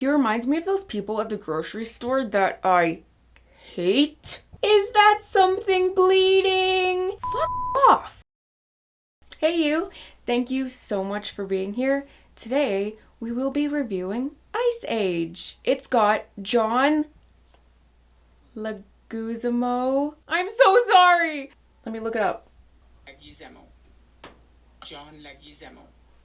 He reminds me of those people at the grocery store that I hate. Is that something bleeding? Fuck off. Hey you, thank you so much for being here. Today we will be reviewing Ice Age. It's got John Leguizamo. I'm so sorry. Let me look it up. Leguizamo. John Leguizamo.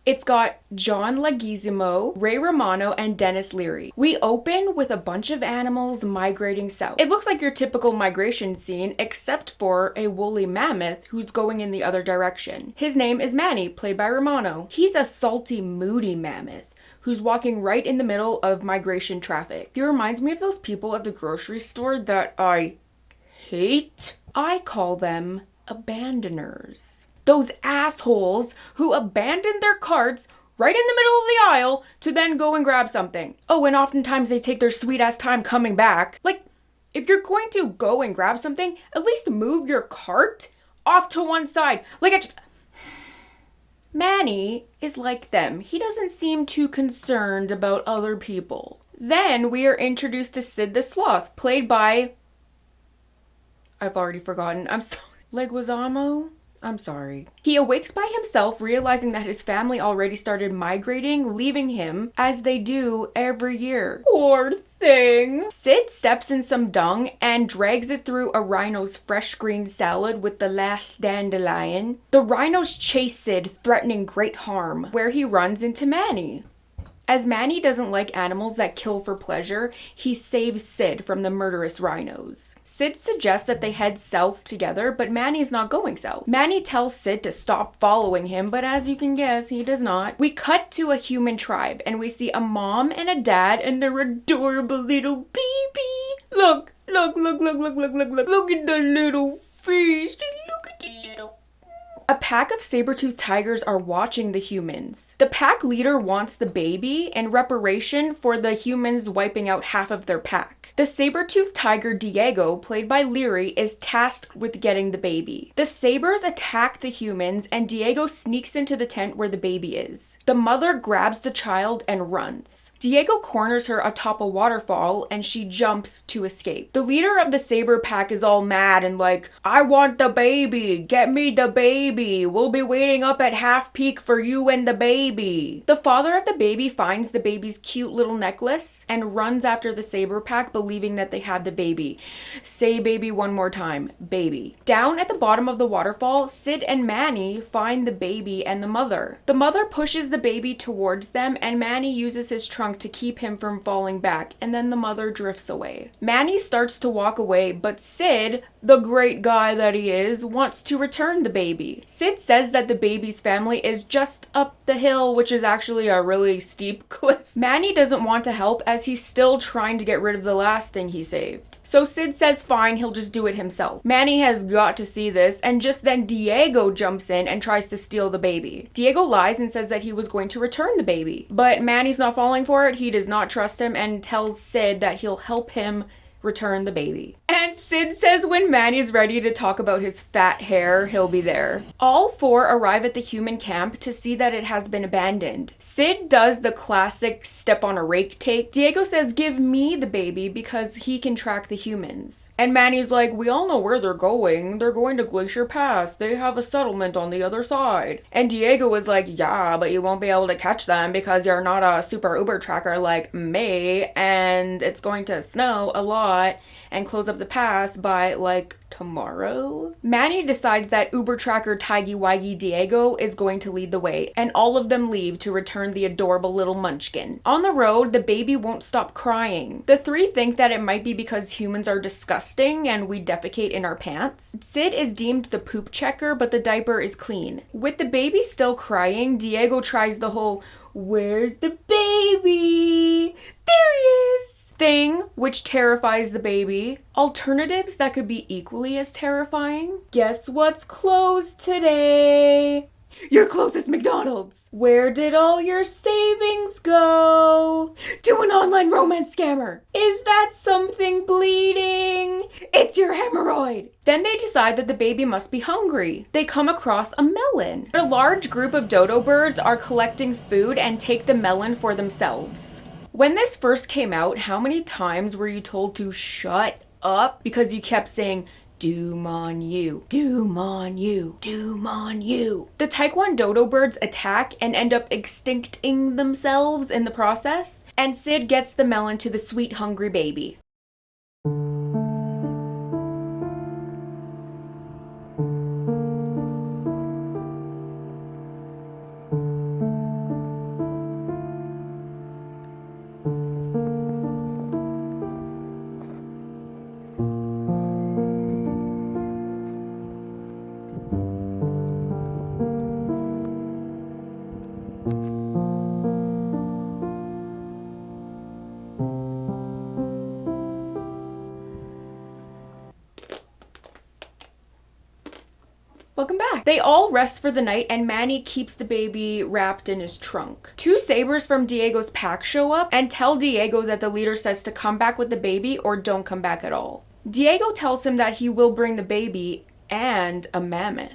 It's got John Leguizamo, Romano, and Denis Leary. We open with a bunch of animals migrating south. It looks like your typical migration scene, except for a woolly mammoth who's going in the other direction. His name is Manny, played by Romano. He's a salty, moody mammoth who's walking right in the middle of migration traffic. He reminds me of those people at the grocery store that I hate. I call them abandoners. Those assholes who abandon their carts right in the middle of the aisle to then go and grab something. Oh, and oftentimes they take their sweet ass time coming back. Like, if you're going to go and grab something, at least move your cart off to one side. Manny is like them. He doesn't seem too concerned about other people. Then we are introduced to Sid the Sloth, played by... I've already forgotten. I'm sorry. Leguizamo? I'm sorry. He awakes by himself, realizing that his family already started migrating, leaving him, as they do every year. Poor thing. Sid steps in some dung and drags it through a rhino's fresh green salad with the last dandelion. The rhinos chase Sid, threatening great harm, where he runs into Manny. As Manny doesn't like animals that kill for pleasure, he saves Sid from the murderous rhinos. Sid suggests that they head south together, but Manny's not going south. Manny tells Sid to stop following him, but as you can guess, he does not. We cut to a human tribe, and we see a mom and a dad and their adorable little baby. Look at the little face. Just look at the little... A pack of saber-toothed tigers are watching the humans. The pack leader wants the baby in reparation for the humans wiping out half of their pack. The saber-toothed tiger Diego, played by Leary, is tasked with getting the baby. The sabers attack the humans and Diego sneaks into the tent where the baby is. The mother grabs the child and runs. Diego corners her atop a waterfall and she jumps to escape. The leader of the saber pack is all mad and like, I want the baby, get me the baby, we'll be waiting up at Half Peak for you and the baby. The father of the baby finds the baby's cute little necklace and runs after the saber pack, believing that they have the baby. Say baby one more time, baby. Down at the bottom of the waterfall, Sid and Manny find the baby and the mother. The mother pushes the baby towards them and Manny uses his trunk to keep him from falling back, and then the mother drifts away. Manny starts to walk away, but Sid, the great guy that he is, wants to return the baby. Sid says that the baby's family is just up the hill, which is actually a really steep cliff. Manny doesn't want to help as he's still trying to get rid of the last thing he saved. So Sid says fine, he'll just do it himself. Manny has got to see this, and just then Diego jumps in and tries to steal the baby. Diego lies and says that he was going to return the baby, but Manny's not falling for it. He does not trust him and tells Sid that he'll help him return the baby. And Sid says when Manny's ready to talk about his fat hair, he'll be there. All four arrive at the human camp to see that it has been abandoned. Sid does the classic step on a rake take. Diego says, give me the baby because he can track the humans. And Manny's like, we all know where they're going. They're going to Glacier Pass. They have a settlement on the other side. And Diego was like, yeah, but you won't be able to catch them because you're not a super Uber tracker like me, and it's going to snow a lot and close up the pass by like tomorrow. Manny decides that Uber tracker Tiggy Waggy Diego is going to lead the way, and all of them leave to return the adorable little munchkin. On the road, the baby won't stop crying. The three think that it might be because humans are disgusting and we defecate in our pants. Sid is deemed the poop checker, but the diaper is clean. With the baby still crying, Diego tries the whole, where's the baby? There he is! Thing, which terrifies the baby. Alternatives that could be equally as terrifying. Guess what's closed today? Your closest McDonald's. Where did all your savings go? To an online romance scammer. Is that something bleeding? It's your hemorrhoid. Then they decide that the baby must be hungry. They come across a melon. A large group of dodo birds are collecting food and take the melon for themselves. When this first came out, how many times were you told to shut up because you kept saying, doom on you, doom on you, doom on you? The taekwondo birds attack and end up extincting themselves in the process, and Sid gets the melon to the sweet hungry baby. Welcome back. They all rest for the night and Manny keeps the baby wrapped in his trunk. Two sabers from Diego's pack show up and tell Diego that the leader says to come back with the baby or don't come back at all. Diego tells him that he will bring the baby and a mammoth.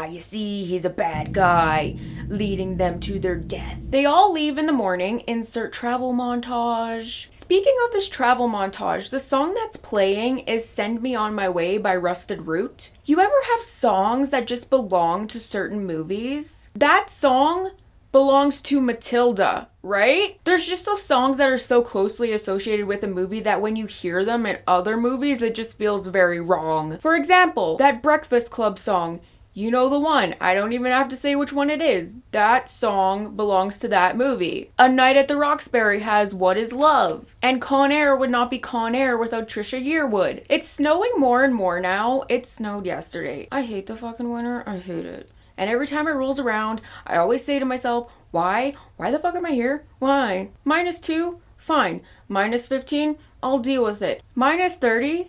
You see, he's a bad guy, leading them to their death. They all leave in the morning, insert travel montage. Speaking of this travel montage, the song that's playing is Send Me On My Way by Rusted Root. You ever have songs that just belong to certain movies? That song belongs to Matilda, right? There's just those songs that are so closely associated with a movie that when you hear them in other movies, it just feels very wrong. For example, that Breakfast Club song, you know the one, I don't even have to say which one it is. That song belongs to that movie. A Night at the Roxbury has What Is Love? And Con Air would not be Con Air without Trisha Yearwood. It's snowing more and more now. It snowed yesterday. I hate the fucking winter. I hate it. And every time it rolls around, I always say to myself, why? Why the fuck am I here? Why? -2? Fine. -15? I'll deal with it. -30?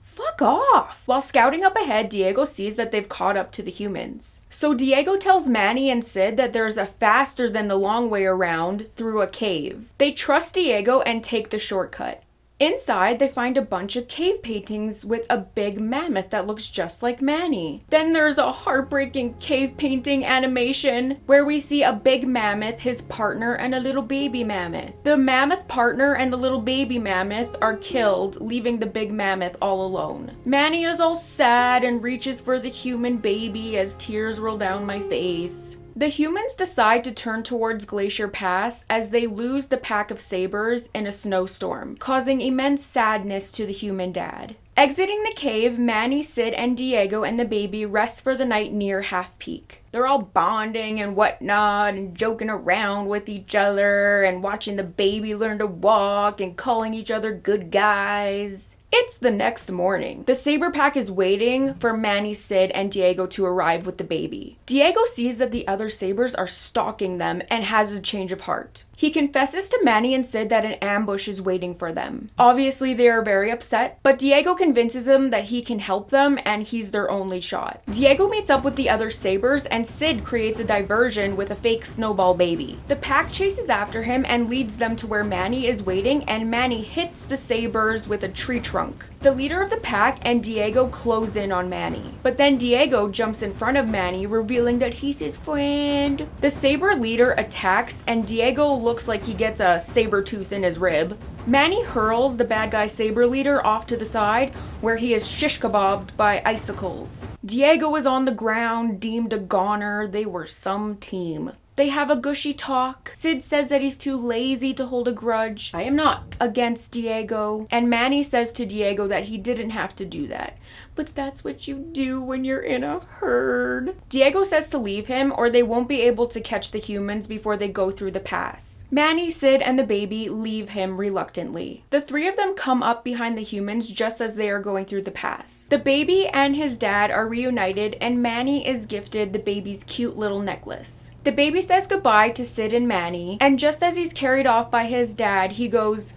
Fuck off! While scouting up ahead, Diego sees that they've caught up to the humans. So Diego tells Manny and Sid that there's a faster than the long way around through a cave. They trust Diego and take the shortcut. Inside, they find a bunch of cave paintings with a big mammoth that looks just like Manny. Then there's a heartbreaking cave painting animation where we see a big mammoth, his partner, and a little baby mammoth. The mammoth partner and the little baby mammoth are killed, leaving the big mammoth all alone. Manny is all sad and reaches for the human baby as tears roll down my face. The humans decide to turn towards Glacier Pass as they lose the pack of sabers in a snowstorm, causing immense sadness to the human dad. Exiting the cave, Manny, Sid, and Diego and the baby rest for the night near Half Peak. They're all bonding and whatnot and joking around with each other and watching the baby learn to walk and calling each other good guys. It's the next morning. The Saber Pack is waiting for Manny, Sid, and Diego to arrive with the baby. Diego sees that the other Sabers are stalking them and has a change of heart. He confesses to Manny and Sid that an ambush is waiting for them. Obviously, they are very upset, but Diego convinces him that he can help them and he's their only shot. Diego meets up with the other Sabers and Sid creates a diversion with a fake snowball baby. The pack chases after him and leads them to where Manny is waiting, and Manny hits the Sabers with a tree trunk. The leader of the pack and Diego close in on Manny, but then Diego jumps in front of Manny, revealing that he's his friend. The Saber leader attacks and Diego looks like he gets a saber tooth in his rib. Manny hurls the bad guy Saber leader off to the side, where he is shish kebabbed by icicles. Diego is on the ground, deemed a goner. They were some team. They have a gushy talk. Sid says that he's too lazy to hold a grudge. I am not against Diego. And Manny says to Diego that he didn't have to do that. But that's what you do when you're in a herd. Diego says to leave him or they won't be able to catch the humans before they go through the pass. Manny, Sid, and the baby leave him reluctantly. The three of them come up behind the humans just as they are going through the pass. The baby and his dad are reunited and Manny is gifted the baby's cute little necklace. The baby says goodbye to Sid and Manny, and just as he's carried off by his dad, he goes,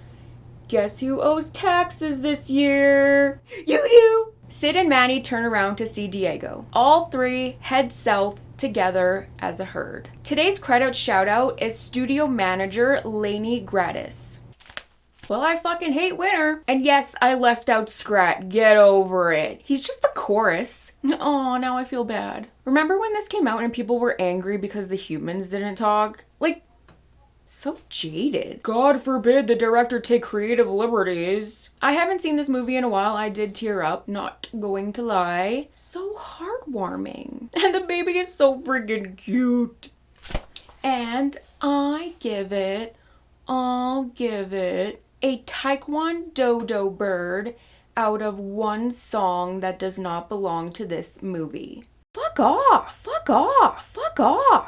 "Guess who owes taxes this year? You do!" Sid and Manny turn around to see Diego. All three head south together as a herd. Today's credit shout out is studio manager Lainey Gratis. Well, I fucking hate winter. And yes, I left out Scrat. Get over it. He's just the chorus. Oh, now I feel bad. Remember when this came out and people were angry because the humans didn't talk? Like, So jaded. God forbid the director take creative liberties. I haven't seen this movie in a while. I did tear up, not going to lie. So heartwarming. And the baby is so freaking cute. And I'll give it a taekwondo bird out of one song that does not belong to this movie. Fuck off, fuck off, fuck off.